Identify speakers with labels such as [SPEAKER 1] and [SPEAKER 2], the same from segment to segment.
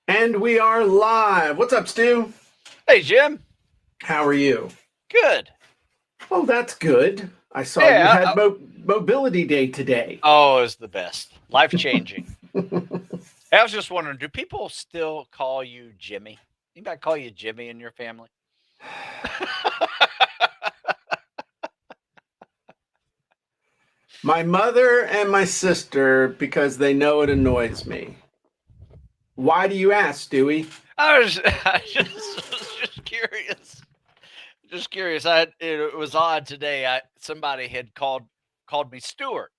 [SPEAKER 1] And we are live. What's up, Stu?
[SPEAKER 2] Hey, Jim.
[SPEAKER 1] How are you?
[SPEAKER 2] Good.
[SPEAKER 1] Oh, that's good. I saw you
[SPEAKER 2] Yeah.
[SPEAKER 1] had mobility day today.
[SPEAKER 2] Oh, it's the best. Life changing. I was just wondering, do people still call you Jimmy? Anybody call you Jimmy in your family?
[SPEAKER 1] My mother and my sister, because they know it annoys me. Why do you ask, Stewie?
[SPEAKER 2] I was just curious. Just curious. It was odd today. Somebody had called me Stuart,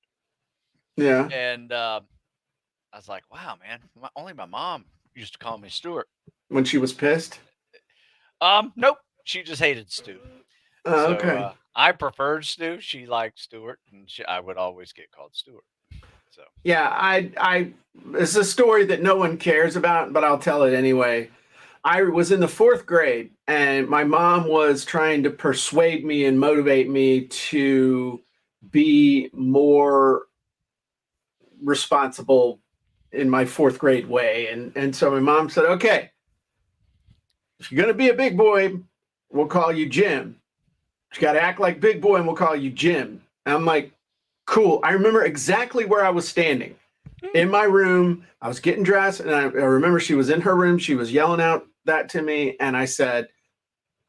[SPEAKER 1] Yeah,
[SPEAKER 2] and I was like, wow, man. Only my mom used to call me Stuart.
[SPEAKER 1] when she was pissed.
[SPEAKER 2] Nope. She just hated Stu. So
[SPEAKER 1] Okay.
[SPEAKER 2] I preferred Stu. She liked Stewart, and I would always get called Stewart. So
[SPEAKER 1] Yeah, it's a story that no one cares about, but I'll tell it anyway. I was in the fourth grade, and my mom was trying to persuade me and motivate me to be more responsible in my fourth grade way. And so my mom said, okay, if you're going to be a big boy, we'll call you Jim. You got to act like big boy and we'll call you Jim. And I'm like, cool. I remember exactly where I was standing in my room. I was getting dressed, and I remember she was in her room. She was yelling out that to me. And I said,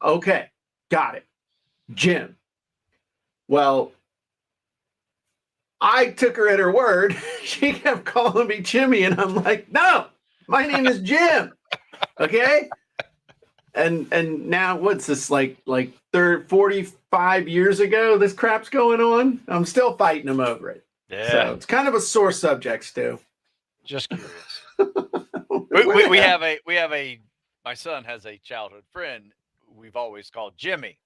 [SPEAKER 1] okay, got it. Jim. Well, I took her at her word. She kept calling me Jimmy, and I'm like, no, my name is Jim. Okay. And now what's this like 45 years ago? This crap's going on. I'm still fighting them over it.
[SPEAKER 2] yeah,
[SPEAKER 1] So it's kind of a sore subject, Stu.
[SPEAKER 2] just curious.
[SPEAKER 1] Where the
[SPEAKER 2] We
[SPEAKER 1] hell?
[SPEAKER 2] have a my son has a childhood friend we've always called Jimmy,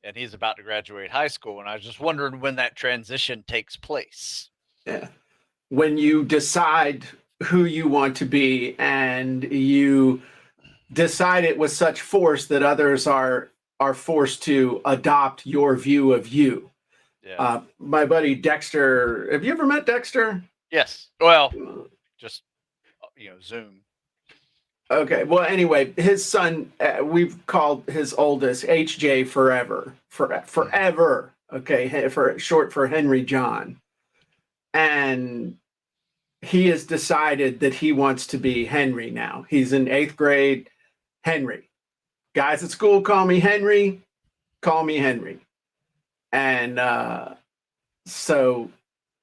[SPEAKER 2] and he's about to graduate high school, and I was just wondering when that transition takes place.
[SPEAKER 1] Yeah. When you decide who you want to be and you decide it with such force that others are forced to adopt your view of you.
[SPEAKER 2] Yeah.
[SPEAKER 1] My buddy Dexter, have you ever met Dexter?
[SPEAKER 2] Yes. Well, just Zoom.
[SPEAKER 1] Okay. Well, anyway, his son, we've called his oldest HJ forever. Okay, for short for Henry John, and he has decided that he wants to be Henry now. He's in eighth grade. Henry. Guys at school call me Henry. Call me Henry. And so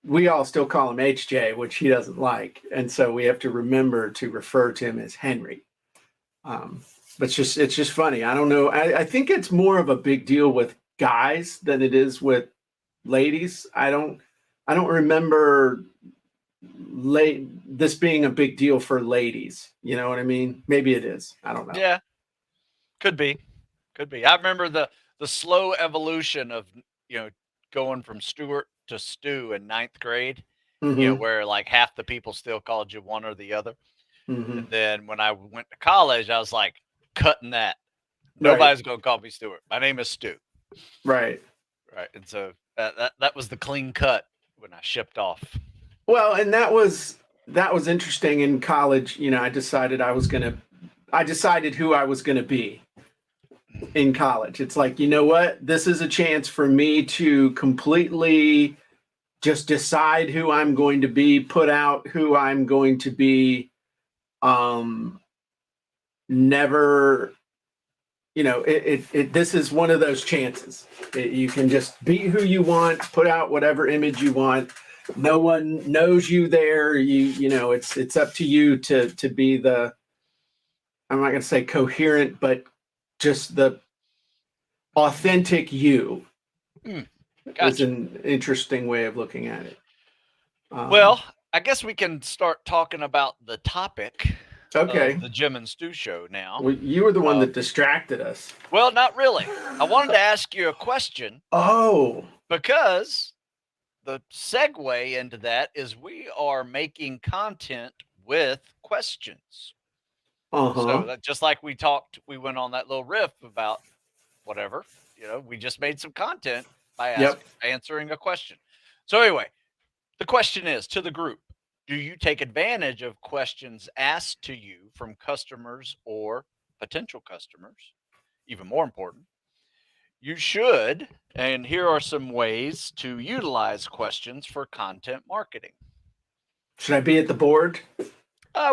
[SPEAKER 1] we all still call him HJ, which he doesn't like, and so we have to remember to refer to him as Henry. Um, but it's just funny. I don't know. I think it's more of a big deal with guys than it is with ladies. I don't remember this being a big deal for ladies. You know what I mean? Maybe it is. I don't know.
[SPEAKER 2] Yeah, could be, could be. I remember the slow evolution of you know going from Stewart to Stu in ninth grade.
[SPEAKER 1] Mm-hmm.
[SPEAKER 2] Where like half the people still called you one or the other.
[SPEAKER 1] Mm-hmm.
[SPEAKER 2] And then when I went to college, I was like, cutting that.
[SPEAKER 1] Right.
[SPEAKER 2] Nobody's gonna call me Stewart. My name is Stu.
[SPEAKER 1] Right.
[SPEAKER 2] Right. And so that was the clean cut when I shipped off.
[SPEAKER 1] Well, and that was interesting in college. I decided who I was gonna be in college. It's like, you know what? This is a chance for me to completely just decide who I'm going to be, put out who I'm going to be. Um, Never, this is one of those chances. You can just be who you want, put out whatever image you want. No one knows you there. It's up to you to be the, I'm not going to say coherent, but just the authentic you is
[SPEAKER 2] Gotcha.
[SPEAKER 1] an interesting way of looking at it. Um,
[SPEAKER 2] Well, I guess we can start talking about the topic of
[SPEAKER 1] okay.
[SPEAKER 2] the Jim and Stu show now.
[SPEAKER 1] Well, you were the one
[SPEAKER 2] Uh,
[SPEAKER 1] that distracted us.
[SPEAKER 2] well, not really. I wanted to ask you a question
[SPEAKER 1] Oh,
[SPEAKER 2] because the segue into that is we are making content with questions. So
[SPEAKER 1] uh-huh.
[SPEAKER 2] that just like we went on that little riff about whatever, we just made some content by
[SPEAKER 1] Yep.
[SPEAKER 2] answering a question. So anyway, the question is to the group: Do you take advantage of questions asked to you from customers or potential customers? Even more important, you should. And here are some ways to utilize questions for content marketing.
[SPEAKER 1] Should I be at the board?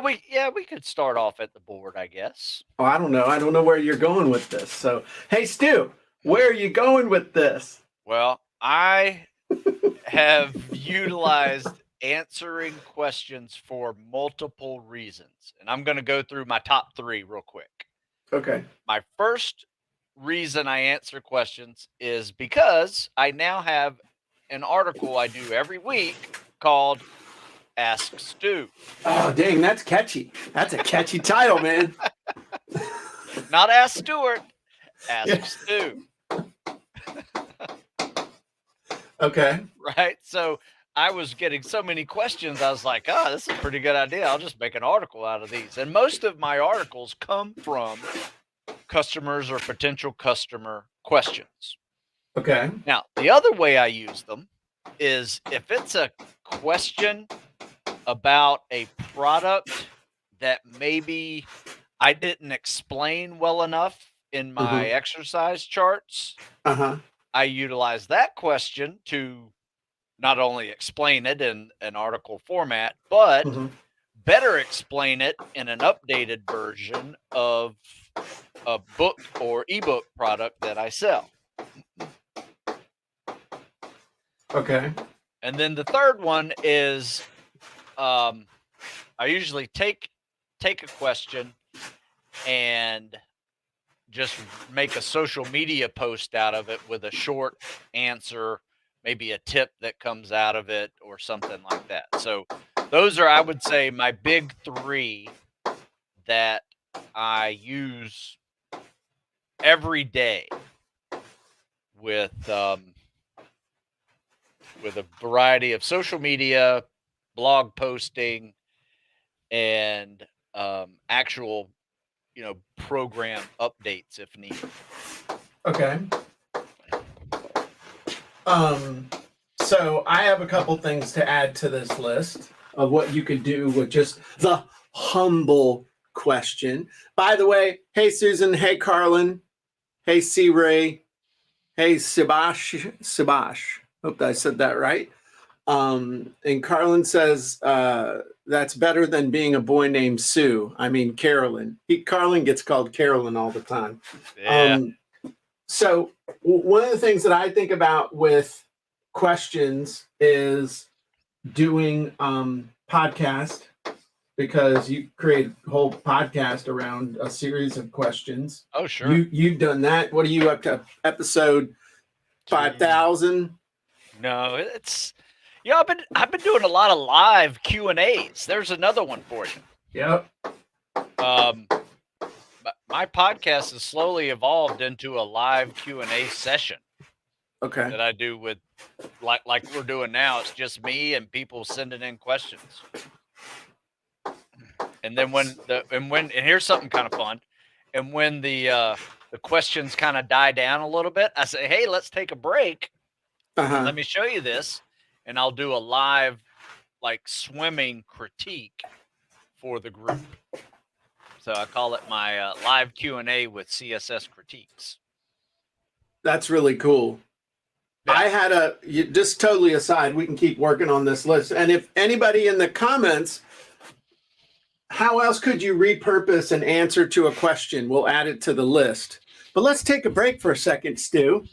[SPEAKER 2] We could start off at the board, I guess.
[SPEAKER 1] Oh, I don't know. I don't know where you're going with this. So, hey, Stu, where are you going with this?
[SPEAKER 2] Well, I have utilized answering questions for multiple reasons, and I'm going to go through my top 3 real quick.
[SPEAKER 1] Okay.
[SPEAKER 2] My first reason I answer questions is because I now have an article I do every week called Ask Stu.
[SPEAKER 1] Oh, dang, that's catchy. That's a catchy title, man.
[SPEAKER 2] Not Ask Stuart, Ask
[SPEAKER 1] Yeah.
[SPEAKER 2] Stu.
[SPEAKER 1] Okay.
[SPEAKER 2] Right? So I was getting so many questions. I was like, this is a pretty good idea. I'll just make an article out of these. And most of my articles come from customers or potential customer questions.
[SPEAKER 1] Okay.
[SPEAKER 2] Now, the other way I use them is if it's a question about a product that maybe I didn't explain well enough in my exercise charts, I utilize that question to not only explain it in an article format, but better explain it in an updated version of a book or ebook product that I sell.
[SPEAKER 1] Okay.
[SPEAKER 2] And then the third one is I usually take a question and just make a social media post out of it with a short answer, maybe a tip that comes out of it or something like that. So those are, I would say, my big 3 that I use every day with a variety of social media, blog posting, and actual, program updates if needed.
[SPEAKER 1] Okay. So I have a couple things to add to this list of what you could do with just the humble question. By the way, hey Susan, hey Carlin, hey C Ray, hey Sibash. Hope I said that right. And Carlin says that's better than being a boy named Sue. I mean Carolyn. Carlin gets called Carolyn all the time.
[SPEAKER 2] Yeah.
[SPEAKER 1] So one of the things that I think about with questions is doing podcast, because you create a whole podcast around a series of questions.
[SPEAKER 2] Oh, sure.
[SPEAKER 1] You've done that. What are you up to? Episode 5,000?
[SPEAKER 2] No, it's I've been doing a lot of live Q&As. There's another one for you.
[SPEAKER 1] Yep.
[SPEAKER 2] My podcast has slowly evolved into a live Q&A session.
[SPEAKER 1] Okay.
[SPEAKER 2] That I do with like we're doing now. It's just me and people sending in questions. And then and here's something kind of fun. And when the questions kind of die down a little bit, I say, hey, let's take a break. Let me show you this. And I'll do a live, like, swimming critique for the group. So I call it my live Q&A with CSS critiques.
[SPEAKER 1] That's really cool. Yeah. I had just totally aside, we can keep working on this list. And if anybody in the comments, how else could you repurpose an answer to a question? We'll add it to the list. But let's take a break for a second, Stu.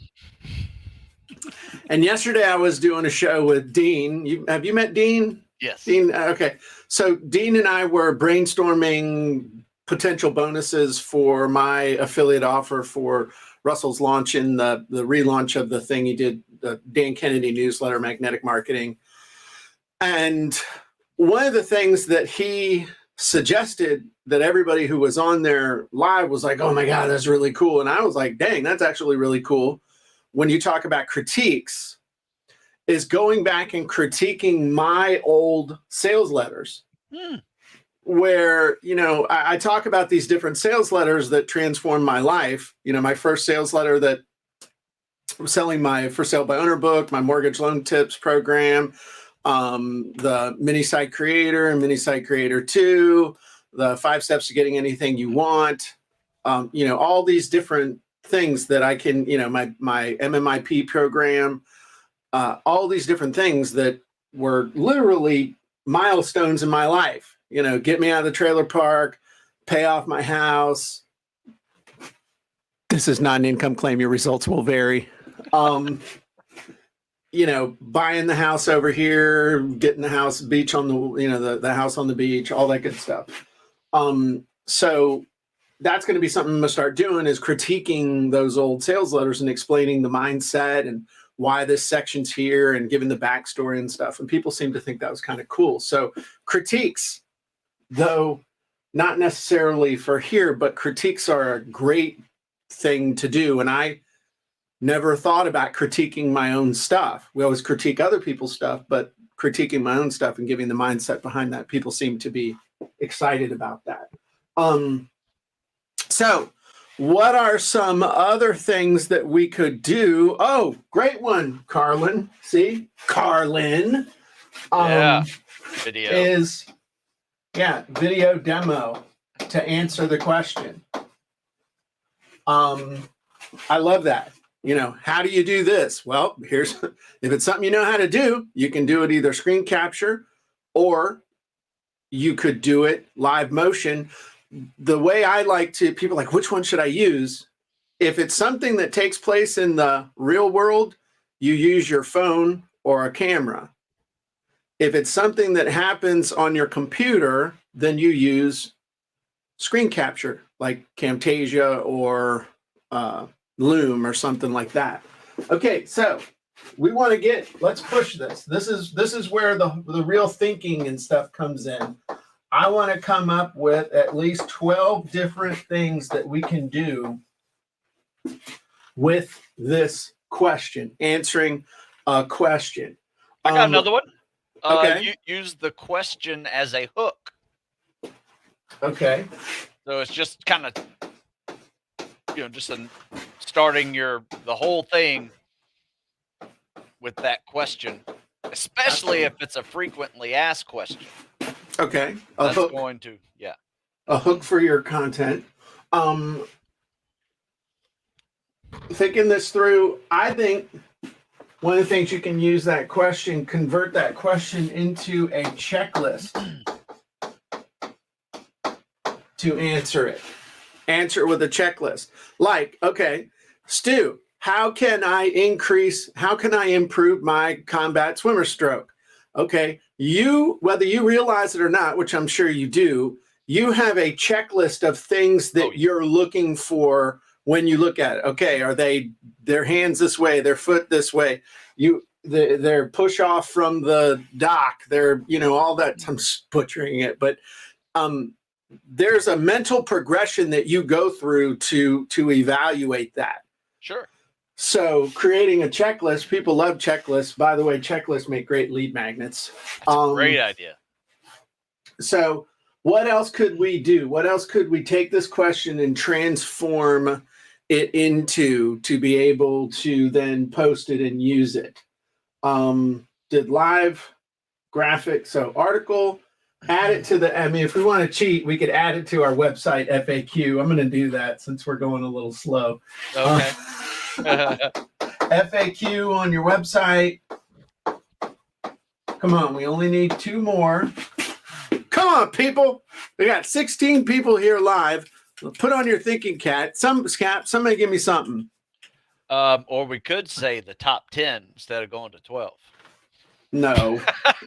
[SPEAKER 1] And yesterday I was doing a show with Dean. Have you met Dean?
[SPEAKER 2] Yes.
[SPEAKER 1] Dean, okay. So Dean and I were brainstorming potential bonuses for my affiliate offer for Russell's launch in the relaunch of the thing he did, the Dan Kennedy newsletter, Magnetic Marketing. And one of the things that he suggested that everybody who was on there live was like, oh my God, that's really cool. And I was like, dang, that's actually really cool. When you talk about critiques, is going back and critiquing my old sales letters. Where, I talk about these different sales letters that transformed my life. My first sales letter that was selling my For Sale by Owner book, my mortgage loan tips program, the mini site creator and mini site creator 2, the 5 steps to getting anything you want, all these different things that I can, my MMIP program, all these different things that were literally milestones in my life, get me out of the trailer park, pay off my house. This is not an income claim. Your results will vary. Buying the house over here, getting the house beach on the house on the beach, all that good stuff. So that's going to be something I'm going to start doing, is critiquing those old sales letters and explaining the mindset and why this section's here and giving the backstory and stuff. And people seem to think that was kind of cool. So critiques, though not necessarily for here, but critiques are a great thing to do. And I never thought about critiquing my own stuff. We always critique other people's stuff, but critiquing my own stuff and giving the mindset behind that, people seem to be excited about that. So what are some other things that we could do? Oh, great one, Carlin. See, Carlin.
[SPEAKER 2] Video.
[SPEAKER 1] Video demo to answer the question. I love that. How do you do this? Well, if it's something you know how to do, you can do it either screen capture, or you could do it live motion. The way I like to, people are like, which one should I use? If it's something that takes place in the real world, you use your phone or a camera. If it's something that happens on your computer, then you use screen capture, like Camtasia or Loom or something like that. Okay, so we want to let's push this. This is where the real thinking and stuff comes in. I want to come up with at least 12 different things that we can do with this question, answering a question.
[SPEAKER 2] I got another one.
[SPEAKER 1] Okay.
[SPEAKER 2] Use the question as a hook.
[SPEAKER 1] Okay.
[SPEAKER 2] So it's just kind of, starting the whole thing with that question, especially if it's a frequently asked question.
[SPEAKER 1] Okay.
[SPEAKER 2] A hook.
[SPEAKER 1] A hook for your content. Thinking this through, I think one of the things you can use that question, convert that question into a checklist to answer it. Answer it with a checklist. Like, okay, Stu, how can I improve my combat swimmer stroke? Okay, whether you realize it or not, which I'm sure you do, you have a checklist of things that you're looking for when you look at it. Okay, are their hands this way, their foot this way, their push off from the dock, they're, all that. I'm butchering it, but there's a mental progression that you go through to evaluate that.
[SPEAKER 2] Sure.
[SPEAKER 1] So creating a checklist, people love checklists. By the way, checklists make great lead magnets.
[SPEAKER 2] That's a great idea.
[SPEAKER 1] So what else could we do? What else could we take this question and transform it into to be able to then post it and use it? Did live graphic, so article, add it to if we want to cheat, we could add it to our website FAQ. I'm going to do that since we're going a little slow.
[SPEAKER 2] Okay.
[SPEAKER 1] FAQ on your website. Come on, we only need 2 more. Come on, people. We got 16 people here live. Put on your thinking cap. Somebody give me something.
[SPEAKER 2] Or we could say the top 10 instead of going to 12.
[SPEAKER 1] No,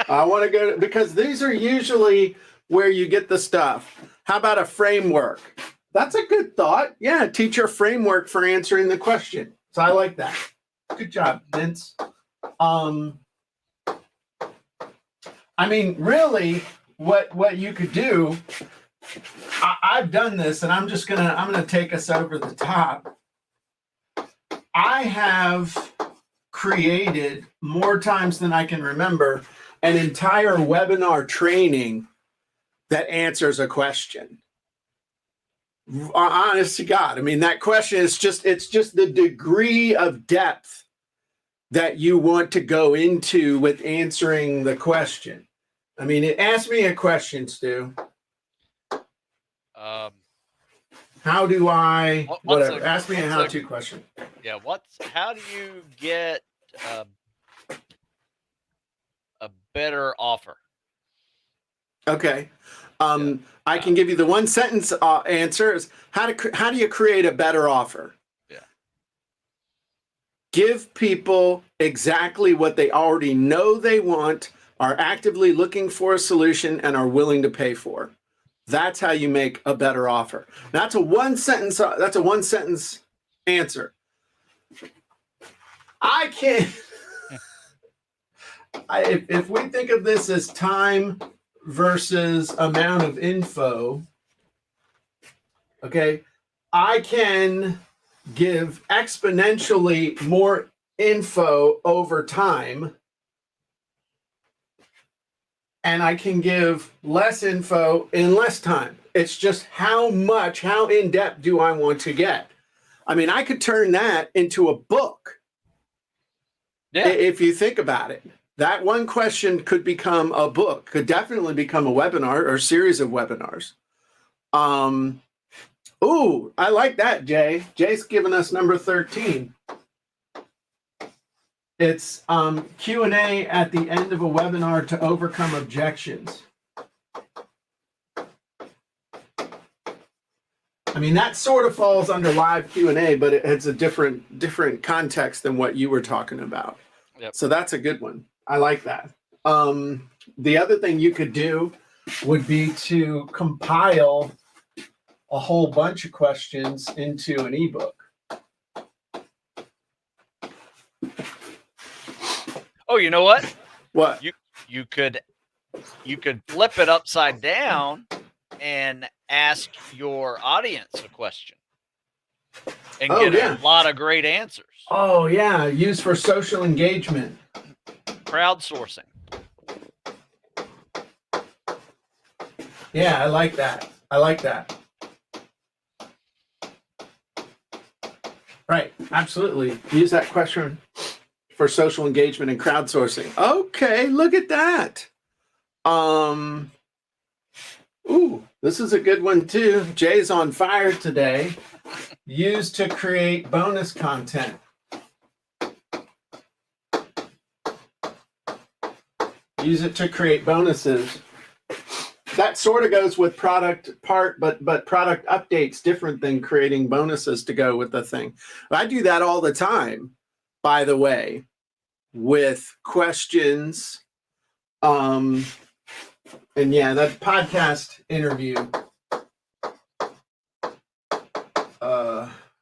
[SPEAKER 1] I want to go because these are usually where you get the stuff. How about a framework? That's a good thought. Yeah, teach your framework for answering the question. So I like that. Good job, Vince. Really, what you could do, I've done this, and I'm gonna take us over the top. I have created more times than I can remember an entire webinar training that answers a question. Honest to God, that question is it's just the degree of depth that you want to go into with answering the question? I mean, ask me a question, Stu. How do I, whatever. Ask me a how-to question.
[SPEAKER 2] Yeah, how do you get a better offer?
[SPEAKER 1] Okay. I can give you the one sentence answer is how do you create a better offer?
[SPEAKER 2] Yeah.
[SPEAKER 1] Give people exactly what they already know they want, are actively looking for a solution, and are willing to pay for. That's how you make a better offer. That's a one sentence answer. I can't. If we think of this as time versus amount of info, okay, I can give exponentially more info over time, and I can give less info in less time. It's just how in depth do I want to get? I mean, I could turn that into a book. Yeah. If you think about it, that one question could become a book, could definitely become a webinar or a series of webinars. Ooh, I like that, Jay. Jay's giving us number 13. It's Q&A at the end of a webinar to overcome objections. I mean, that sort of falls under live Q&A, but it's a different context than what you were talking about. Yep. So that's a good one. I like that. The other thing you could do would be to compile a whole bunch of questions into an ebook.
[SPEAKER 2] Oh, you know what?
[SPEAKER 1] What?
[SPEAKER 2] You could flip it upside down and ask your audience a question and get a lot of great answers.
[SPEAKER 1] Oh yeah, used for social engagement.
[SPEAKER 2] Crowdsourcing.
[SPEAKER 1] Yeah, I like that. Right, absolutely. Use that question for social engagement and crowdsourcing. Okay, look at that. Ooh, this is a good one too. Jay's on fire today. Used to create bonus content. Use it to create bonuses. That sort of goes with product part, but product updates different than creating bonuses to go with the thing. I do that all the time, by the way, with questions. And yeah, that podcast interview.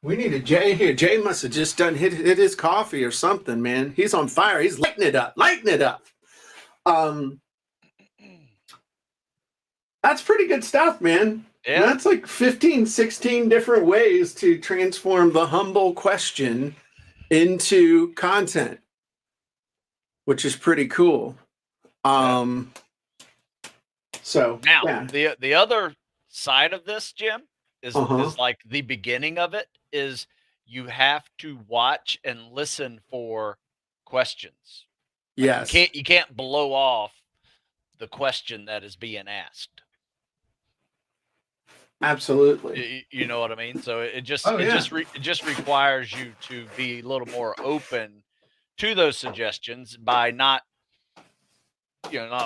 [SPEAKER 1] We need a Jay here. Jay must have just hit his coffee or something, man. He's on fire. He's lighting it up. That's pretty good stuff, man. Yeah. That's like 15, 16 different ways to transform the humble question into content, which is pretty cool. So
[SPEAKER 2] now the other side of this, Jim, is like the beginning of it is you have to watch and listen for questions.
[SPEAKER 1] Yes.
[SPEAKER 2] You can't blow off the question that is being asked.
[SPEAKER 1] Absolutely.
[SPEAKER 2] You know what I mean? So it just requires you to be a little more open to those suggestions by not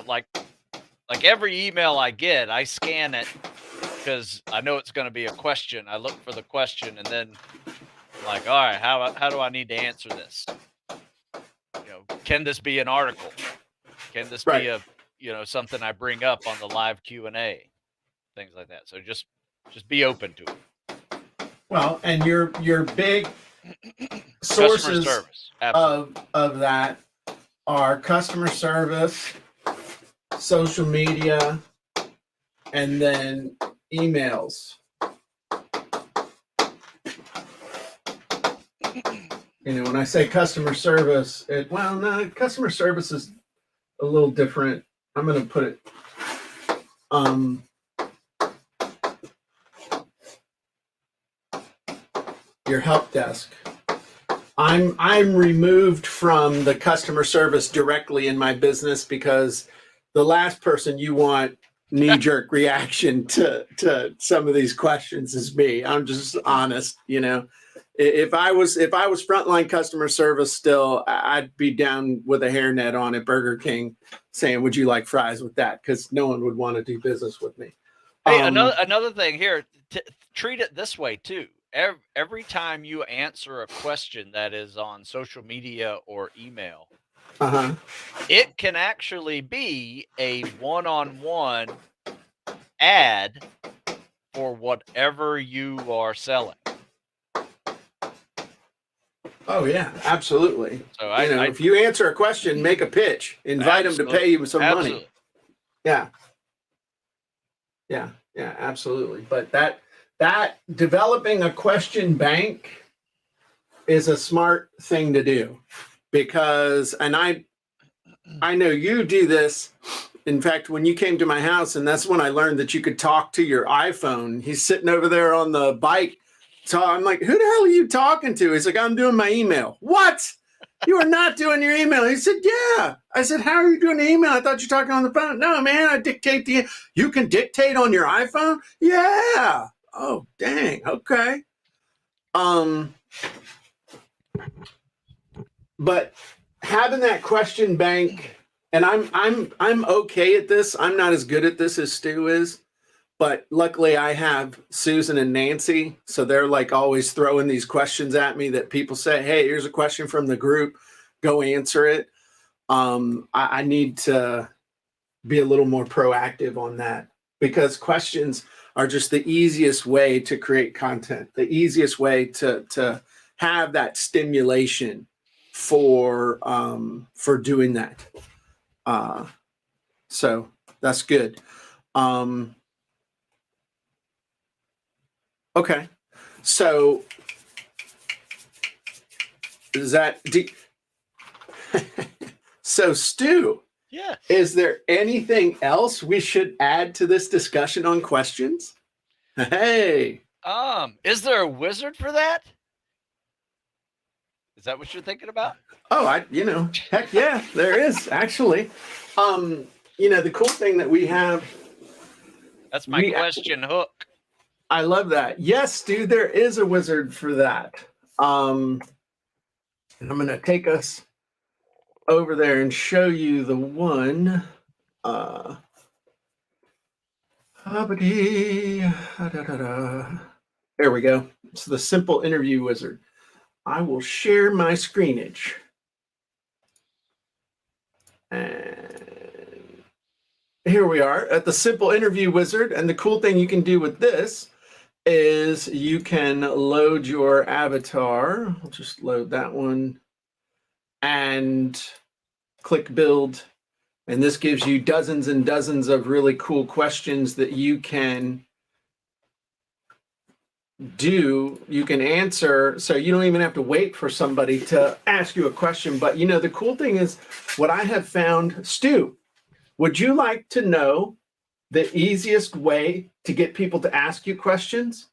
[SPEAKER 2] like every email I get, I scan it because I know it's going to be a question. I look for the question and then I'm like, all right, how do I need to answer this? Can this be an article? Can this be a something I bring up on the live Q&A? Things like that. So just be open to it.
[SPEAKER 1] Well, and your big sources of that are customer service, social media, and then emails. When I say customer service, customer service is a little different. I'm going to put it your help desk. I'm removed from the customer service directly in my business because the last person you want knee-jerk reaction to some of these questions is me. I'm just honest, you know. If I was frontline customer service still, I'd be down with a hairnet on at Burger King saying, "Would you like fries with that?" Because no one would want to do business with me.
[SPEAKER 2] Hey, another thing here. Treat it this way too. Every time you answer a question that is on social media or email,
[SPEAKER 1] Uh-huh.
[SPEAKER 2] it can actually be a one-on-one ad for whatever you are selling.
[SPEAKER 1] Oh yeah, absolutely.
[SPEAKER 2] So
[SPEAKER 1] if you answer a question, make a pitch, invite them to pay you some money. Yeah, absolutely. But that developing a question bank is a smart thing to do because, and I know you do this. In fact, when you came to my house, and that's when I learned that you could talk to your iPhone. He's sitting over there on the bike. So I'm like, who the hell are you talking to? He's like, I'm doing my email. What? You are not doing your email. He said, yeah. I said, how are you doing the email? I thought you were talking on the phone. No, man, I dictate you can dictate on your iPhone? Yeah. Oh, dang. Okay. But having that question bank, and I'm okay at this. I'm not as good at this as Stu is. But luckily I have Susan and Nancy. So they're like always throwing these questions at me that people say, hey, here's a question from the group. Go answer it. I need to be a little more proactive on that because questions are just the easiest way to create content, the easiest way to have that stimulation for doing that. So that's good. Okay. So is that so Stu?
[SPEAKER 2] Yeah.
[SPEAKER 1] Is there anything else we should add to this discussion on questions? Hey.
[SPEAKER 2] Is there a wizard for that? Is that what you're thinking about?
[SPEAKER 1] Oh, heck yeah, there is actually. The cool thing that we have.
[SPEAKER 2] That's my question hook.
[SPEAKER 1] I love that. Yes, dude, there is a wizard for that. And I'm going to take us over there and show you the one. There we go. It's the simple interview wizard. I will share my screenage. And here we are at the simple interview wizard. And the cool thing you can do with this is you can load your avatar. I'll just load that one and click build. And this gives you dozens and dozens of really cool questions that you can do. You can answer. So you don't even have to wait for somebody to ask you a question. But the cool thing is what I have found. Stu, would you like to know the easiest way to get people to ask you questions?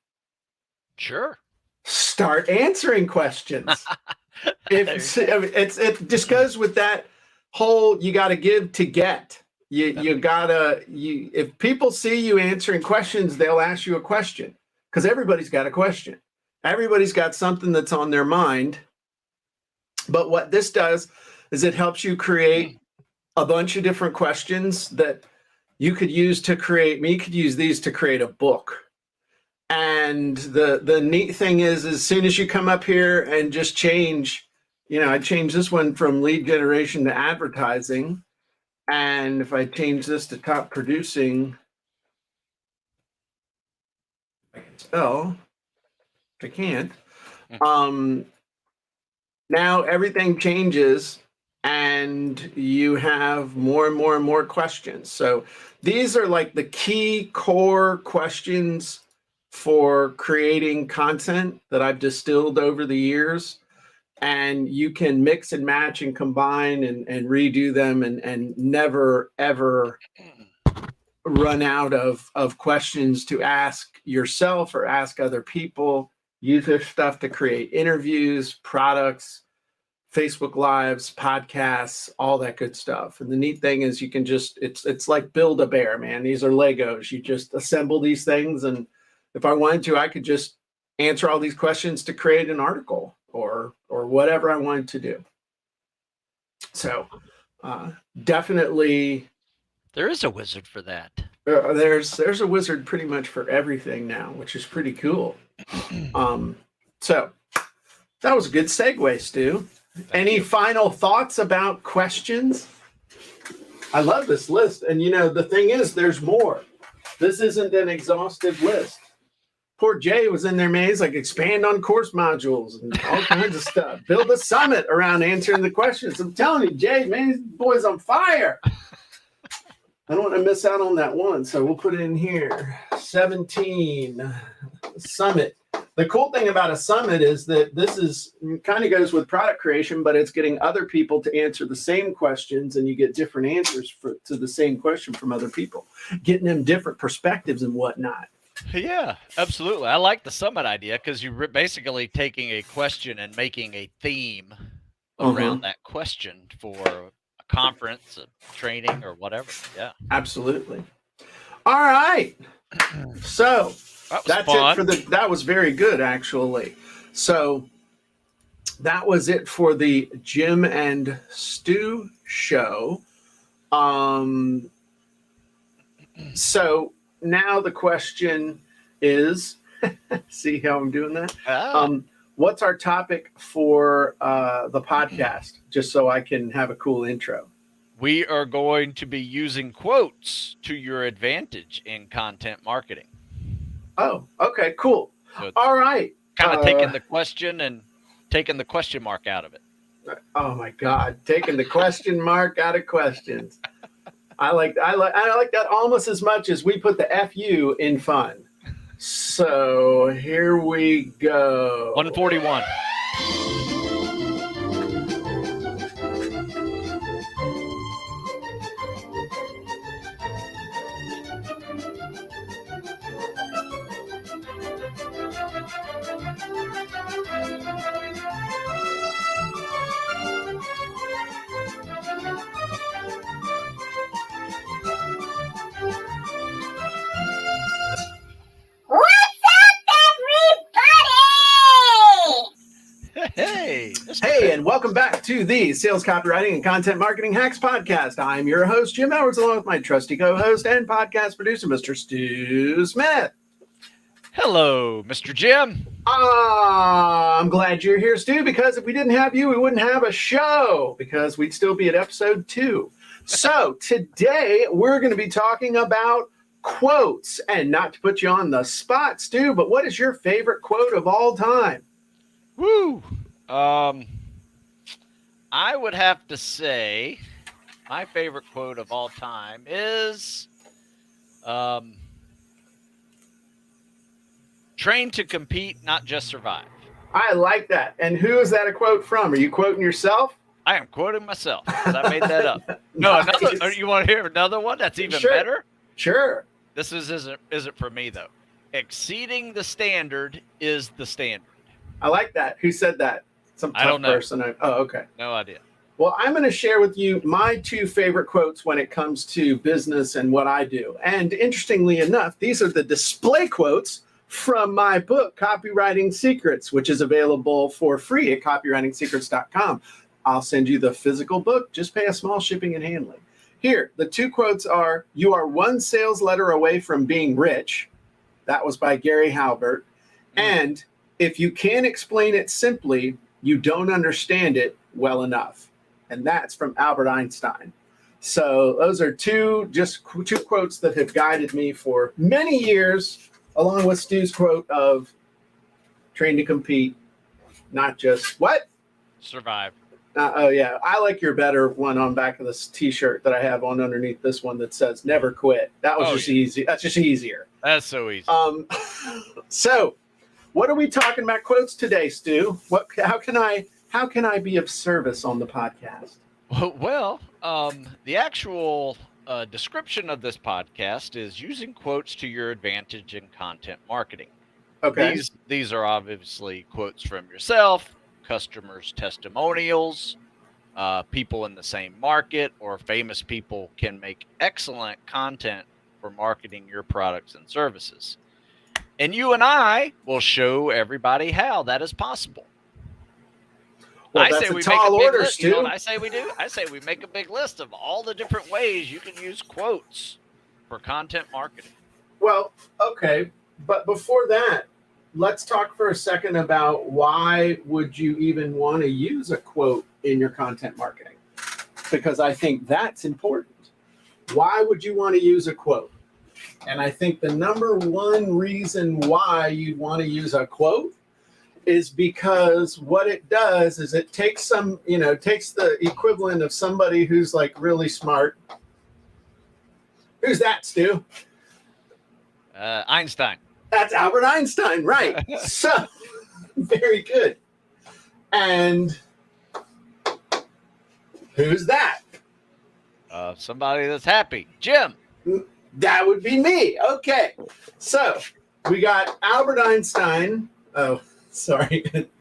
[SPEAKER 2] Sure.
[SPEAKER 1] Start answering questions. It just goes with that whole you got to give to get. If people see you answering questions, they'll ask you a question because everybody's got a question. Everybody's got something that's on their mind. But what this does is it helps you create a bunch of different questions that you could use to create. You could use these to create a book. And the neat thing is, as soon as you come up here and just change, I changed this one from lead generation to advertising. And if I change this to top producing, I can spell, I can't. Now everything changes and you have more and more and more questions. So these are like the key core questions for creating content that I've distilled over the years. And you can mix and match and combine and redo them and never, ever run out of questions to ask yourself or ask other people. use their stuff to create interviews, products, Facebook Lives, podcasts, all that good stuff. And the neat thing is you can just, it's like Build-A-Bear, man. These are Legos. You just assemble these things. And if I wanted to, I could just answer all these questions to create an article or whatever I wanted to do. So definitely.
[SPEAKER 2] There is a wizard for that.
[SPEAKER 1] There's a wizard pretty much for everything now, which is pretty cool. So that was a good segue, Stu. Any final thoughts about questions? I love this list. And the thing is, there's more. This isn't an exhaustive list. Poor Jay was in there, man. He's like, expand on course modules and all kinds of stuff. Build a summit around answering the questions. I'm telling you, Jay, man, this boy's on fire. I don't want to miss out on that one. So we'll put it in here. 17, summit. The cool thing about a summit is that this is kind of goes with product creation, but it's getting other people to answer the same questions, and you get different answers to the same question from other people, getting them different perspectives and whatnot.
[SPEAKER 2] Yeah, absolutely. I like the summit idea because you're basically taking a question and making a theme around that question for a conference, a training, or whatever. Yeah,
[SPEAKER 1] absolutely. All right. So that's
[SPEAKER 2] fun.
[SPEAKER 1] it for that was very good, actually. So that was it for the Jim and Stu show. So now the question is, see how I'm doing that? What's our topic for the podcast? Just so I can have a cool intro.
[SPEAKER 2] We are going to be using quotes to your advantage in content marketing.
[SPEAKER 1] Oh, okay, cool. So all right.
[SPEAKER 2] Kind of taking the question and taking the question mark out of it.
[SPEAKER 1] Oh my God, taking the question mark out of questions. I like that almost as much as we put the FU in fun. So here we go.
[SPEAKER 2] 141.
[SPEAKER 1] Hey, and welcome back to the Sales Copywriting and Content Marketing Hacks Podcast. I'm your host, Jim Edwards, along with my trusty co-host and podcast producer, Mr. Stu Smith.
[SPEAKER 2] Hello, Mr. Jim.
[SPEAKER 1] I'm glad you're here, Stu, because if we didn't have you, we wouldn't have a show, because we'd still be at episode 2. So today, we're going to be talking about quotes, and not to put you on the spot, Stu, but what is your favorite quote of all time?
[SPEAKER 2] Woo! I would have to say my favorite quote of all time is train to compete, not just survive.
[SPEAKER 1] I like that. And who is that a quote from? Are you quoting yourself?
[SPEAKER 2] I am quoting myself because I made that up. No, nice. You want to hear another one that's even better?
[SPEAKER 1] Sure.
[SPEAKER 2] This isn't for me, though. Exceeding the standard is the standard.
[SPEAKER 1] I like that. Who said that? Some tough person. Oh, okay.
[SPEAKER 2] No idea.
[SPEAKER 1] Well, I'm going to share with you my 2 favorite quotes when it comes to business and what I do. And interestingly enough, these are the display quotes from my book, Copywriting Secrets, which is available for free at copywritingsecrets.com. I'll send you the physical book. Just pay a small shipping and handling. Here, the 2 quotes are, "You are one sales letter away from being rich." That was by Gary Halbert. And "If you can't explain it simply, you don't understand it well enough." And that's from Albert Einstein. So those are two quotes that have guided me for many years, along with Stu's quote of train to compete, not just what?
[SPEAKER 2] Survive.
[SPEAKER 1] Oh, yeah. I like your better one on back of this T-shirt that I have on underneath this one that says never quit. That was easy. That's just easier.
[SPEAKER 2] That's so easy.
[SPEAKER 1] So what are we talking about quotes today, Stu? How can I be of service on the podcast?
[SPEAKER 2] Well, the actual description of this podcast is using quotes to your advantage in content marketing.
[SPEAKER 1] Okay.
[SPEAKER 2] These are obviously quotes from yourself, customers' testimonials, people in the same market, or famous people can make excellent content for marketing your products and services. And you and I will show everybody how that is possible.
[SPEAKER 1] Well,
[SPEAKER 2] I say
[SPEAKER 1] that's a
[SPEAKER 2] we make a
[SPEAKER 1] tall
[SPEAKER 2] big
[SPEAKER 1] order,
[SPEAKER 2] list. You know what
[SPEAKER 1] Stu.
[SPEAKER 2] I say we do? I say we make a big list of all the different ways you can use quotes for content marketing.
[SPEAKER 1] Well, okay, but before that, let's talk for a second about why would you even want to use a quote in your content marketing? Because I think that's important. Why would you want to use a quote? And I think the number one reason why you'd want to use a quote is because what it does is it takes takes the equivalent of somebody who's like really smart. Who's that, Stu?
[SPEAKER 2] Einstein.
[SPEAKER 1] That's Albert Einstein, right? So, very good. And who's that?
[SPEAKER 2] Somebody that's happy. Jim.
[SPEAKER 1] That would be me. Okay. So, we got Albert Einstein. Oh, sorry. It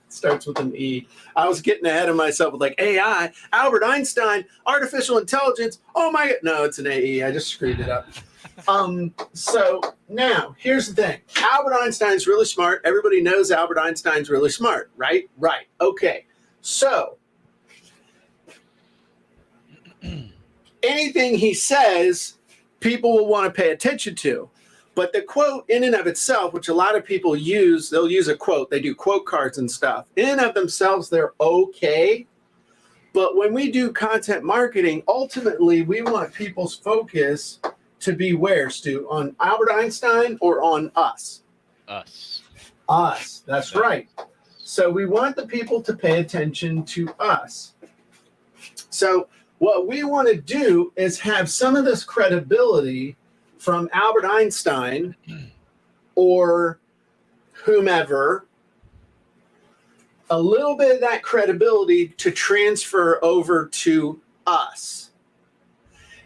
[SPEAKER 1] starts with an E. I was getting ahead of myself with like AI, Albert Einstein, artificial intelligence. Oh my God. No, it's an AE. I just screwed it up. So now here's the thing. Albert Einstein's really smart. Everybody knows Albert Einstein's really smart, right? Right. Okay. So anything he says, people will want to pay attention to. But the quote in and of itself, which a lot of people use, they'll use a quote. They do quote cards and stuff. In and of themselves, they're okay. But when we do content marketing, ultimately, we want people's focus to be where, Stu? On Albert Einstein or on us?
[SPEAKER 2] Us.
[SPEAKER 1] Us. That's right. So we want the people to pay attention to us. So what we want to do is have some of this credibility from Albert Einstein or whomever, a little bit of that credibility to transfer over to us.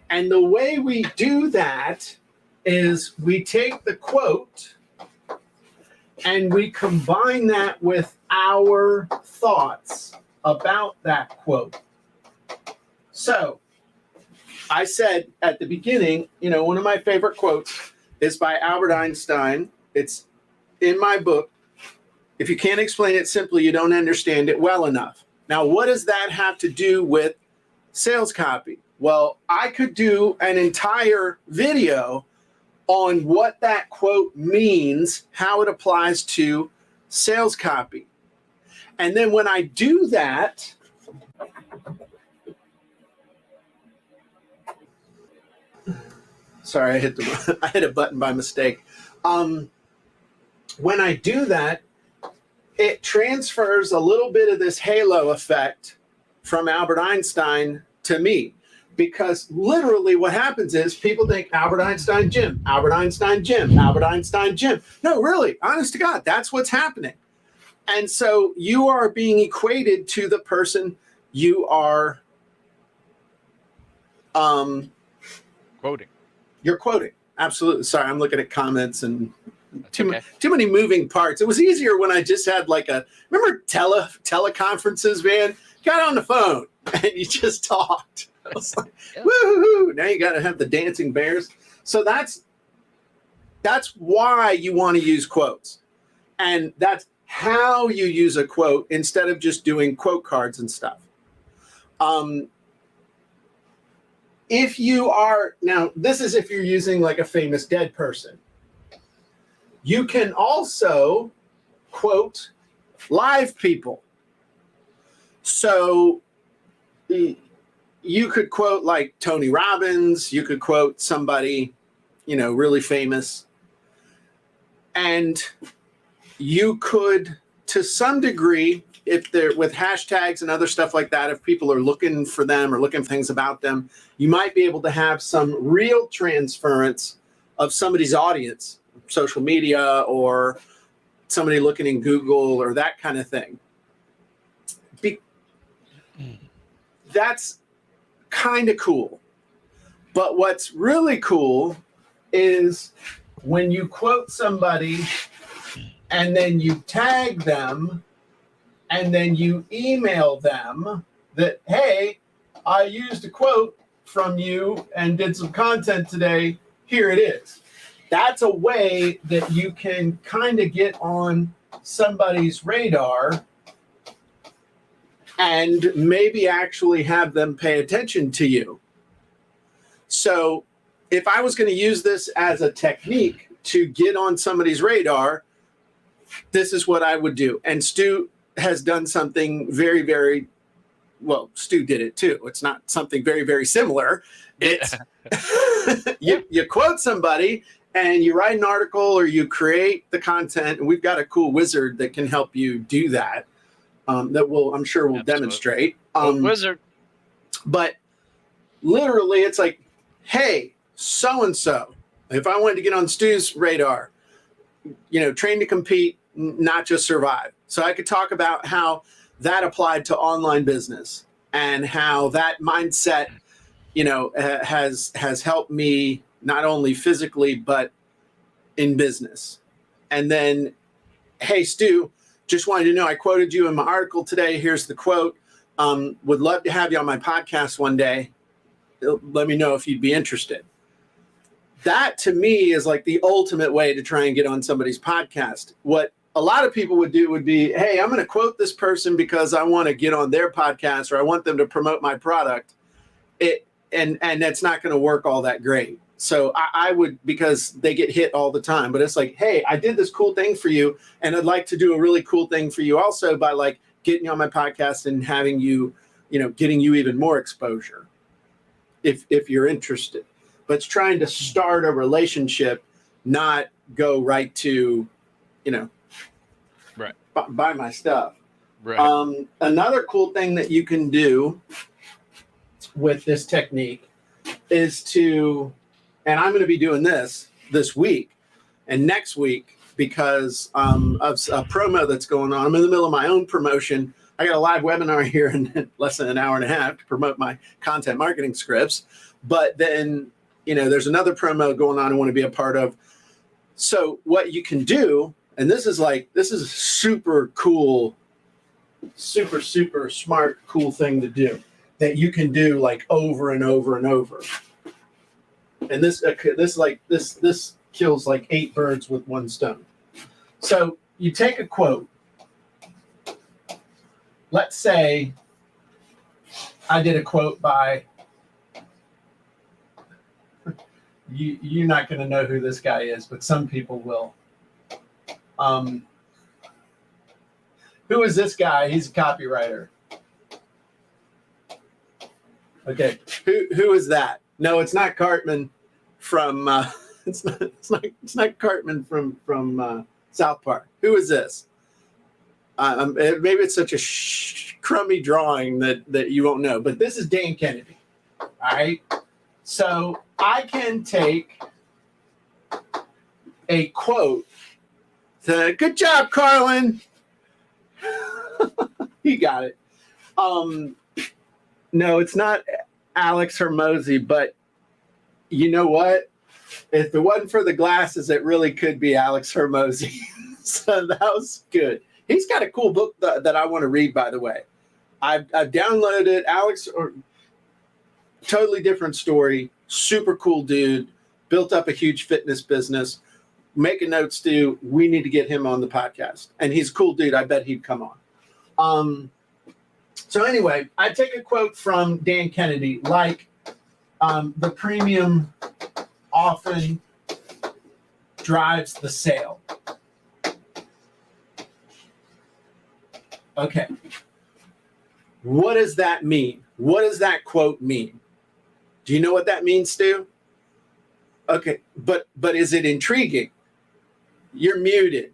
[SPEAKER 1] And the way we do that is we take the quote and we combine that with our thoughts about that quote. So I said at the beginning, one of my favorite quotes is by Albert Einstein. It's in my book. If you can't explain it simply, you don't understand it well enough. Now, what does that have to do with sales copy? Well, I could do an entire video on what that quote means, how it applies to sales copy. And then when I do that, sorry, I hit a button by mistake. When I do that, it transfers a little bit of this halo effect from Albert Einstein to me. Because literally what happens is people think Albert Einstein, Jim, Albert Einstein, Jim, Albert Einstein, Jim. No, really, honest to God, that's what's happening. And so you are being equated to the person you are
[SPEAKER 2] quoting.
[SPEAKER 1] You're quoting. Absolutely. Sorry, I'm looking at comments and too many moving parts. It was easier when I just had remember teleconferences, man? Got on the phone and you just talked. I was like, woo-hoo-hoo. Now you got to have the dancing bears. So that's why you want to use quotes. And that's how you use a quote instead of just doing quote cards and stuff. If you are, now this is if you're using like a famous dead person. You can also quote live people. So you could quote like Tony Robbins, you could quote somebody, really famous. And you could, to some degree, if they're with hashtags and other stuff like that, if people are looking for them or looking for things about them, you might be able to have some real transference of somebody's audience, social media or somebody looking in Google or that kind of thing. That's kind of cool. But what's really cool is when you quote somebody and then you tag them and then you email them that, hey, I used a quote from you and did some content today. Here it is. That's a way that you can kind of get on somebody's radar and maybe actually have them pay attention to you. So if I was going to use this as a technique to get on somebody's radar, this is what I would do. And Stu has done something very, very well. Stu did it too. It's not something very, very similar. It's you quote somebody and you write an article or you create the content. And we've got a cool wizard that can help you do that. That will, I'm sure, will demonstrate.
[SPEAKER 2] Wizard.
[SPEAKER 1] But literally, it's like, hey, so and so. If I wanted to get on Stu's radar, train to compete, not just survive. So I could talk about how that applied to online business and how that mindset, has helped me not only physically, but in business. And then, hey, Stu, just wanted to know, I quoted you in my article today. Here's the quote. Would love to have you on my podcast one day. Let me know if you'd be interested. That to me is like the ultimate way to try and get on somebody's podcast. What a lot of people would do would be, hey, I'm going to quote this person because I want to get on their podcast or I want them to promote my product. And that's not going to work all that great. So I would, because they get hit all the time, but it's like, hey, I did this cool thing for you. And I'd like to do a really cool thing for you also by like getting you on my podcast and having you, getting you even more exposure if you're interested. But it's trying to start a relationship, not go right to,
[SPEAKER 2] right,
[SPEAKER 1] buy my stuff.
[SPEAKER 2] Right.
[SPEAKER 1] Another cool thing that you can do with this technique is to, and I'm going to be doing this week and next week because of a promo that's going on. I'm in the middle of my own promotion. I got a live webinar here in less than an hour and a half to promote my content marketing scripts. But then, there's another promo going on I want to be a part of. So what you can do, and this is super cool, super, super smart, cool thing to do that you can do like over and over and over. And this kills like 8 birds with one stone. So you take a quote. Let's say I did a quote by, you're not going to know who this guy is, but some people will. Who is this guy? He's a copywriter. Okay, who is that? No, it's not Cartman from it's not Cartman from South Park. Who is this? Maybe it's such a crummy drawing that you won't know, but this is Dan Kennedy. All right, so I can take a quote. Good job, Carlin. He got it. No, it's not Alex Hermosi, but you know what? If it wasn't for the glasses, it really could be Alex Hermosi. So that was good. He's got a cool book that I want to read, by the way. I've downloaded it. Alex, totally different story. Super cool dude. Built up a huge fitness business. Making notes, Stu. We need to get him on the podcast. And he's a cool dude. I bet he'd come on. So anyway, I take a quote from Dan Kennedy, like the premium often drives the sale. Okay. What does that mean? What does that quote mean? Do you know what that means, Stu? Okay, but is it intriguing? You're muted.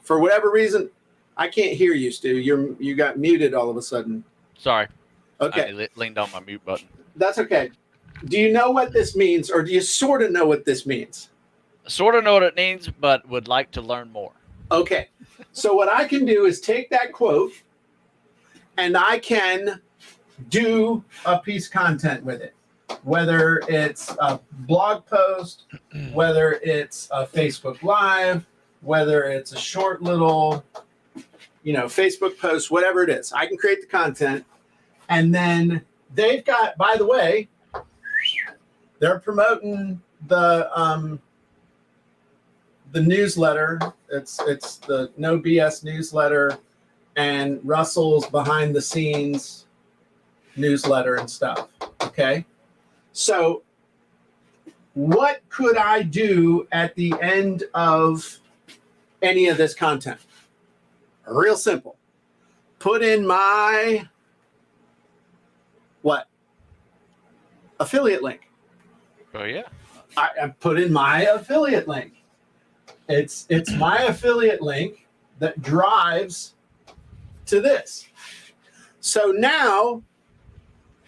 [SPEAKER 1] For whatever reason, I can't hear you, Stu. You got muted all of a sudden.
[SPEAKER 2] Sorry.
[SPEAKER 1] Okay.
[SPEAKER 2] I leaned on my mute button.
[SPEAKER 1] That's okay. Do you know what this means, or do you sort of know what this means?
[SPEAKER 2] Sort of know what it means, but would like to learn more.
[SPEAKER 1] Okay. So what I can do is take that quote, and I can do a piece of content with it. whether it's a blog post, whether it's a Facebook Live, whether it's a short little, Facebook post, whatever it is. I can create the content. And then they've got, by the way, they're promoting the newsletter. It's the No BS newsletter and Russell's behind the scenes newsletter and stuff. Okay. So what could I do at the end of any of this content? Real simple. Put in my affiliate link.
[SPEAKER 2] Oh yeah.
[SPEAKER 1] I put in my affiliate link. It's my affiliate link that drives to this. So now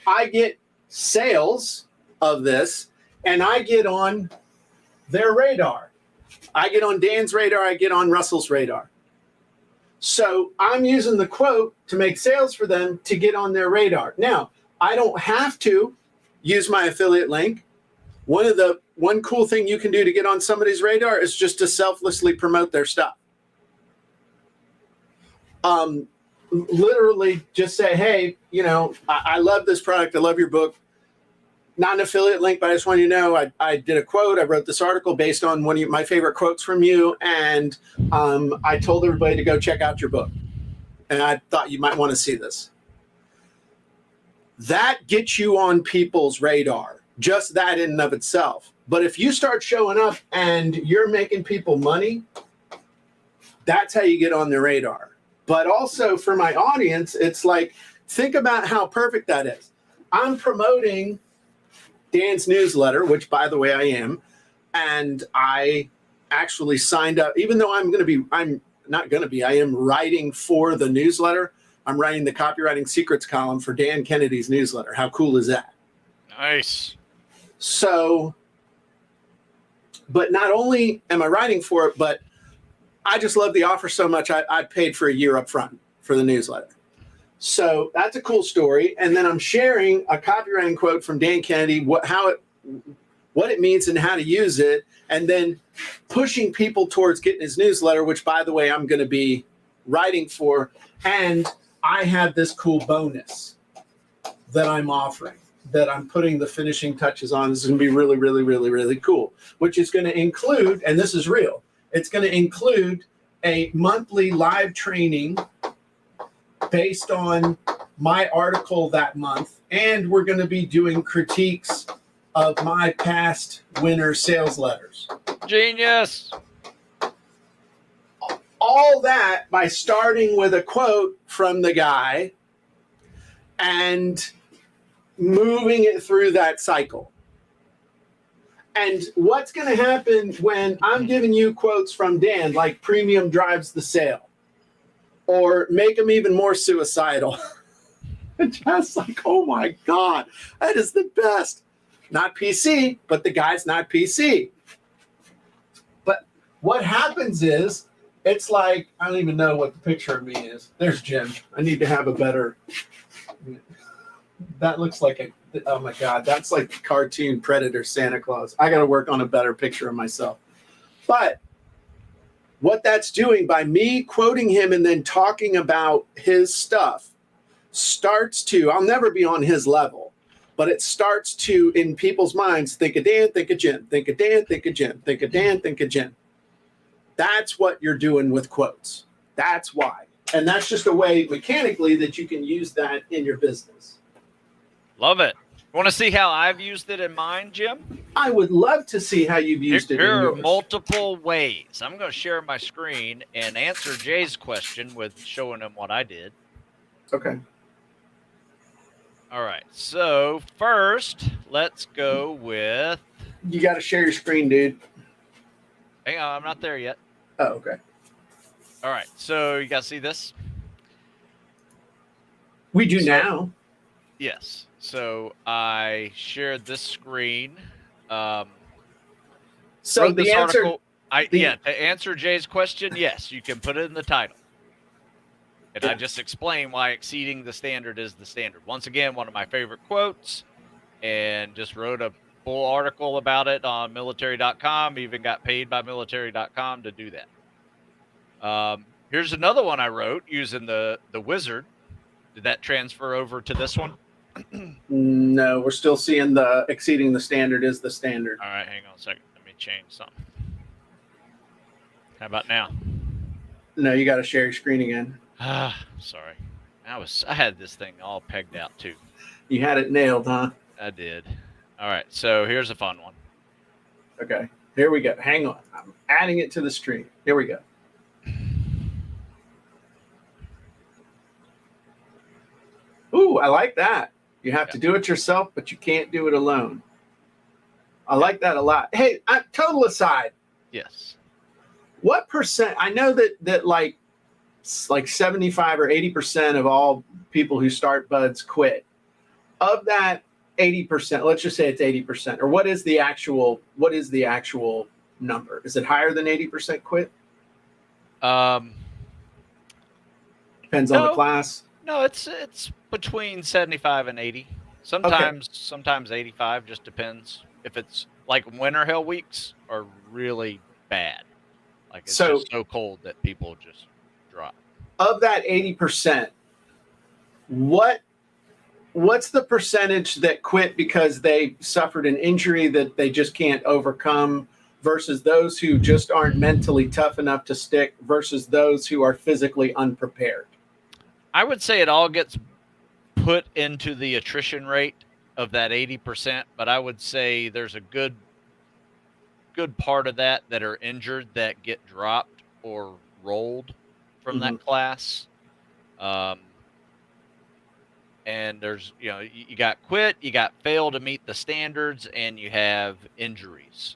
[SPEAKER 1] I get sales of this, and I get on their radar. I get on Dan's radar. I get on Russell's radar. So I'm using the quote to make sales for them to get on their radar. Now, I don't have to use my affiliate link. One cool thing you can do to get on somebody's radar is just to selflessly promote their stuff. Literally just say, hey, I love this product. I love your book. Not an affiliate link, but I just want you to know I did a quote. I wrote this article based on one of my favorite quotes from you. And I told everybody to go check out your book. And I thought you might want to see this. That gets you on people's radar, just that in and of itself. But if you start showing up and you're making people money, that's how you get on their radar. But also for my audience, it's like, think about how perfect that is. I'm promoting Dan's newsletter, which by the way I am, and I actually signed up, even though I am writing for the newsletter. I'm writing the copywriting secrets column for Dan Kennedy's newsletter. How cool is that?
[SPEAKER 2] Nice.
[SPEAKER 1] So, but not only am I writing for it, but I just love the offer so much. I paid for a year up front for the newsletter. So that's a cool story. And then I'm sharing a copywriting quote from Dan Kennedy, what it means and how to use it, and then pushing people towards getting his newsletter, which, by the way, I'm going to be writing for. And I have this cool bonus that I'm offering, that I'm putting the finishing touches on. This is going to be really, really, really, really cool, which is going to include, and this is real, it's going to include a monthly live training based on my article that month. And we're going to be doing critiques of my past winter sales letters.
[SPEAKER 2] Genius.
[SPEAKER 1] All that by starting with a quote from the guy and moving it through that cycle. And what's going to happen when I'm giving you quotes from Dan, like premium drives the sale, or make them even more suicidal? Just like, oh my God, that is the best. Not PC, but the guy's not PC. But what happens is, it's like, I don't even know what the picture of me is. There's Jim. I need to have a better, that looks like oh my God, that's like cartoon Predator Santa Claus. I got to work on a better picture of myself. But what that's doing by me quoting him and then talking about his stuff starts to, I'll never be on his level, but it starts to, in people's minds, think of Dan, think of Jim, think of Dan, think of Jim, think of Dan, think of Jim. That's what you're doing with quotes. That's why. And that's just a way mechanically that you can use that in your business.
[SPEAKER 2] Love it. Want to see how I've used it in mine, Jim?
[SPEAKER 1] I would love to see how you've used it in yours.
[SPEAKER 2] There are multiple ways. I'm going to share my screen and answer Jay's question with showing him what I did.
[SPEAKER 1] Okay.
[SPEAKER 2] All right. So first, let's go with...
[SPEAKER 1] You got to share your screen, dude.
[SPEAKER 2] Hang on. I'm not there yet.
[SPEAKER 1] Oh, okay.
[SPEAKER 2] All right. So you guys see this?
[SPEAKER 1] We do now.
[SPEAKER 2] Yes. So I shared this screen. So
[SPEAKER 1] the answer...
[SPEAKER 2] to answer Jay's question, yes, you can put it in the title. And I just explained why exceeding the standard is the standard. Once again, one of my favorite quotes. and just wrote a full article about it on military.com. Even got paid by military.com to do that. Here's another one I wrote using the wizard. Did that transfer over to this one?
[SPEAKER 1] No, we're still seeing the exceeding the standard is the standard.
[SPEAKER 2] All right, hang on a second. Let me change something. How about now?
[SPEAKER 1] No, you got to share your screen again.
[SPEAKER 2] Sorry. I had this thing all pegged out too.
[SPEAKER 1] You had it nailed, huh?
[SPEAKER 2] I did. All right, so here's a fun one.
[SPEAKER 1] Okay, here we go. Hang on. I'm adding it to the stream. Here we go. Ooh, I like that. You have to do it yourself, but you can't do it alone. I like that a lot. Hey, total aside.
[SPEAKER 2] Yes.
[SPEAKER 1] What percent? I know that like 75 or 80% of all people who start buds quit. Of that 80%, let's just say it's 80%. Or what is the actual number? Is it higher than 80% quit? Depends on the class.
[SPEAKER 2] No, it's between 75 and 80. Sometimes 85, just depends. If it's like winter hell weeks are really bad. Like it's just so cold that people just drop.
[SPEAKER 1] Of that 80%, what's the percentage that quit because they suffered an injury that they just can't overcome versus those who just aren't mentally tough enough to stick versus those who are physically unprepared?
[SPEAKER 2] I would say it all gets put into the attrition rate of that 80%, but I would say there's a good part of that are injured that get dropped or rolled from that class. And there's, you got quit, you got fail to meet the standards, and you have injuries.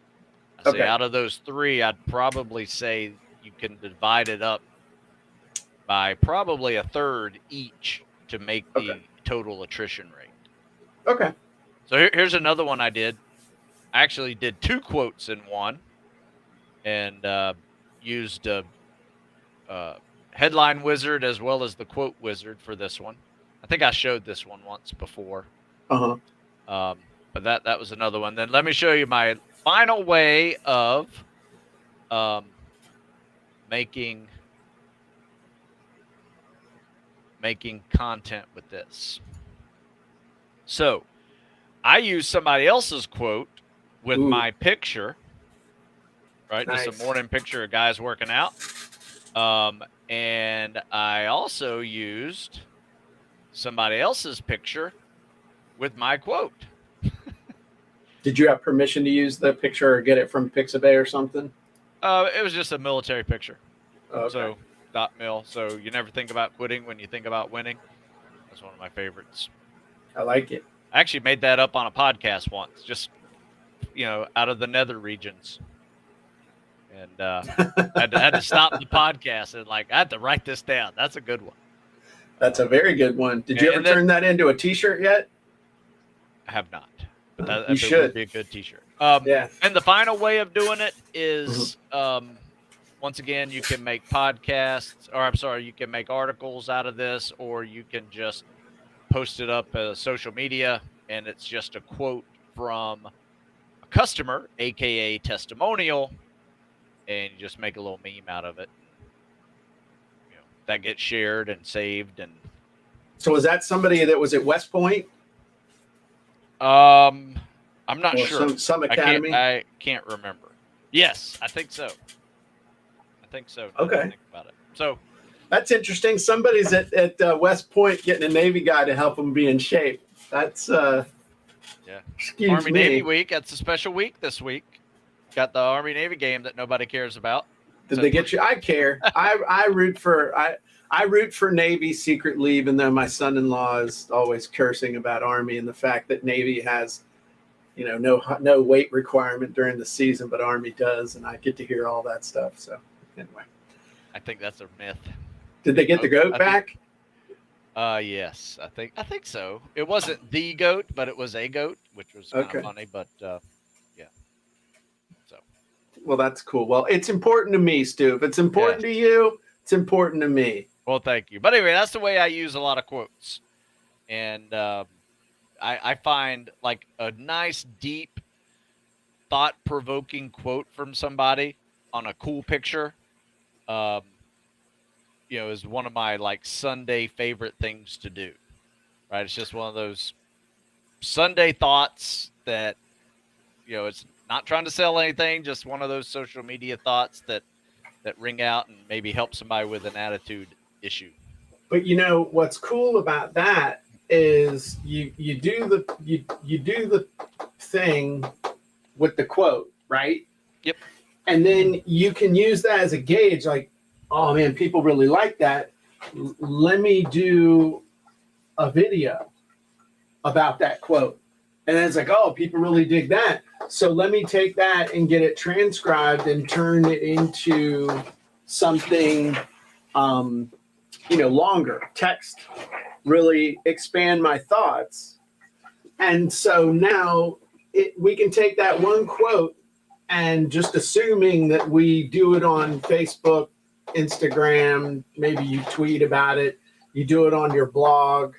[SPEAKER 2] I say out of those three, I'd probably say you can divide it up by probably a third each to make the total attrition rate.
[SPEAKER 1] Okay.
[SPEAKER 2] So here's another one I did. I actually did 2 quotes in one and used a headline wizard as well as the quote wizard for this one. I think I showed this one once before. But that was another one. Then let me show you my final way of making content with this. So I use somebody else's quote with my picture, right? Nice. Just a morning picture of guys working out. And I also used somebody else's picture with my quote.
[SPEAKER 1] Did you have permission to use the picture or get it from Pixabay or something?
[SPEAKER 2] It was just a military picture.
[SPEAKER 1] Okay.
[SPEAKER 2] So .mil. So you never think about quitting when you think about winning. That's one of my favorites.
[SPEAKER 1] I like it.
[SPEAKER 2] I actually made that up on a podcast once, just, out of the nether regions. And I had to stop the podcast and I had to write this down. That's a good one.
[SPEAKER 1] That's a very good one. Did you ever turn that into a T-shirt yet?
[SPEAKER 2] I have not. But that
[SPEAKER 1] you should.
[SPEAKER 2] Would be a good T-shirt. Yeah. And the final way of doing it is, once again, you can make you can make articles out of this, or you can just post it up as social media, and it's just a quote from a customer, aka testimonial, and you just make a little meme out of it. That gets shared and saved. And
[SPEAKER 1] so was that somebody that was at West Point?
[SPEAKER 2] I'm not sure.
[SPEAKER 1] Some academy.
[SPEAKER 2] I can't remember. Yes, I think so.
[SPEAKER 1] Okay.
[SPEAKER 2] Think about it. So
[SPEAKER 1] that's interesting. Somebody's at West Point getting a Navy guy to help him be in shape. That's excuse
[SPEAKER 2] Army
[SPEAKER 1] me.
[SPEAKER 2] Navy week. That's a special week this week. Got the Army Navy game that nobody cares about.
[SPEAKER 1] Did they get you? I care. I root for Navy secretly, even though my son-in-law is always cursing about Army and the fact that Navy has, no weight requirement during the season, but Army does, and I get to hear all that stuff. So anyway,
[SPEAKER 2] I think that's a myth.
[SPEAKER 1] Did they get the goat back?
[SPEAKER 2] Yes, I think so. It wasn't the goat, but it was a goat, which was kind of funny. But yeah. So.
[SPEAKER 1] Well, that's cool. Well, it's important to me, Stu. If it's important to you, it's important to me.
[SPEAKER 2] Well, thank you. But anyway, that's the way I use a lot of quotes. And I find like a nice, deep, thought-provoking quote from somebody on a cool picture, um, is one of my like Sunday favorite things to do. Right? It's just one of those Sunday thoughts that, it's not trying to sell anything, just one of those social media thoughts that ring out and maybe help somebody with an attitude issue.
[SPEAKER 1] But what's cool about that is you do the thing with the quote, right?
[SPEAKER 2] Yep.
[SPEAKER 1] And then you can use that as a gauge, like, oh man, people really like that. Let me do a video about that quote. And then it's like, oh, people really dig that. So let me take that and get it transcribed and turn it into something, longer text, really expand my thoughts. And so now we can take that one quote and just assuming that we do it on Facebook, Instagram, maybe you tweet about it, you do it on your blog.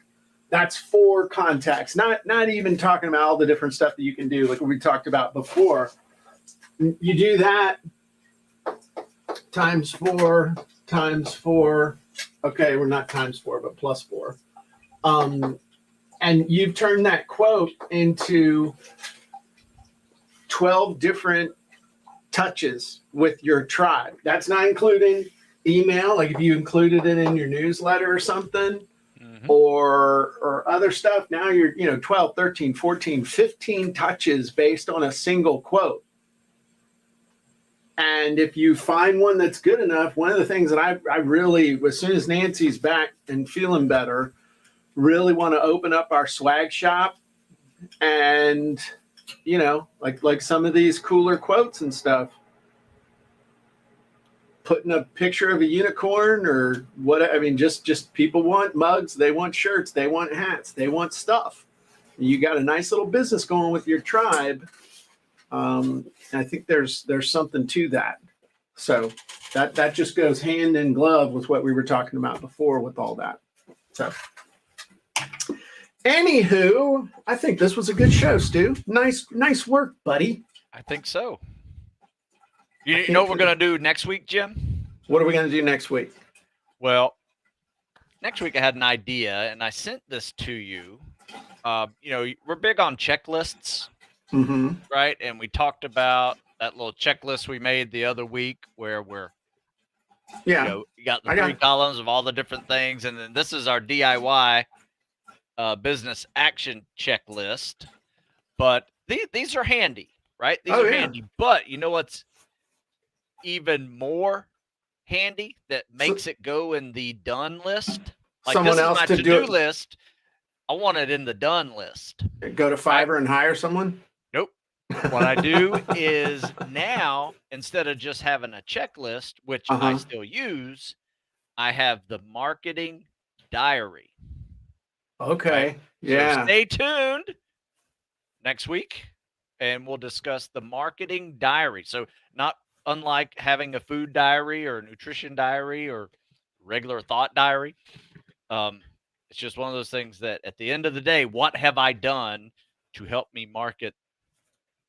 [SPEAKER 1] That's 4 contacts, not even talking about all the different stuff that you can do, like we talked about before. You do that times 4. Okay, we're not times 4, but plus 4. And you've turned that quote into 12 different touches with your tribe. That's not including email, like if you included it in your newsletter or something, or other stuff. Now you're 12, 13, 14, 15 touches based on a single quote. And if you find one that's good enough, one of the things that I really, as soon as Nancy's back and feeling better, really want to open up our swag shop and like some of these cooler quotes and stuff, putting a picture of a unicorn or what. I mean, just people want mugs, they want shirts, they want hats, they want stuff. You got a nice little business going with your tribe. I think there's something to that. So that just goes hand in glove with what we were talking about before with all that. So anywho, I think this was a good show, Stu. Nice work, buddy.
[SPEAKER 2] I think so. You know what we're going to do next week, Jim?
[SPEAKER 1] What are we going to do next week?
[SPEAKER 2] Well, next week I had an idea, and I sent this to you. We're big on checklists, right? And we talked about that little checklist we made the other week where you got the 3 columns of all the different things, and then this is our DIY business action checklist. But these are handy, right? These are handy. But you know what's even more handy that makes it go in the done list? Like
[SPEAKER 1] someone
[SPEAKER 2] this
[SPEAKER 1] else
[SPEAKER 2] is my
[SPEAKER 1] to
[SPEAKER 2] to-do list. I want it in the done list.
[SPEAKER 1] Go to Fiverr and hire someone?
[SPEAKER 2] Nope. What I do is now, instead of just having a checklist, which I still use, I have the marketing diary.
[SPEAKER 1] Okay.
[SPEAKER 2] Right?
[SPEAKER 1] Yeah.
[SPEAKER 2] So stay tuned next week, and we'll discuss the marketing diary. So not unlike having a food diary or a nutrition diary or regular thought diary. It's just one of those things that at the end of the day, what have I done to help me market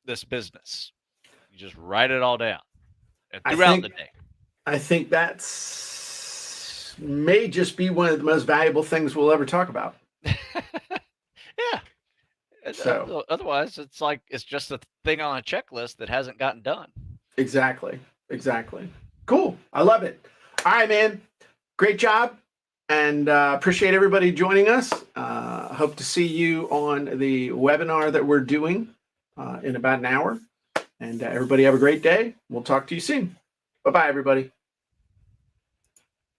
[SPEAKER 2] this business? You just write it all down and throughout the day.
[SPEAKER 1] I think may just be one of the most valuable things we'll ever talk about.
[SPEAKER 2] Yeah.
[SPEAKER 1] So
[SPEAKER 2] otherwise, it's just a thing on a checklist that hasn't gotten done.
[SPEAKER 1] Exactly. Cool. I love it. All right, man. Great job. And appreciate everybody joining us. Hope to see you on the webinar that we're doing in about an hour. And everybody have a great day. We'll talk to you soon. Bye-bye, everybody.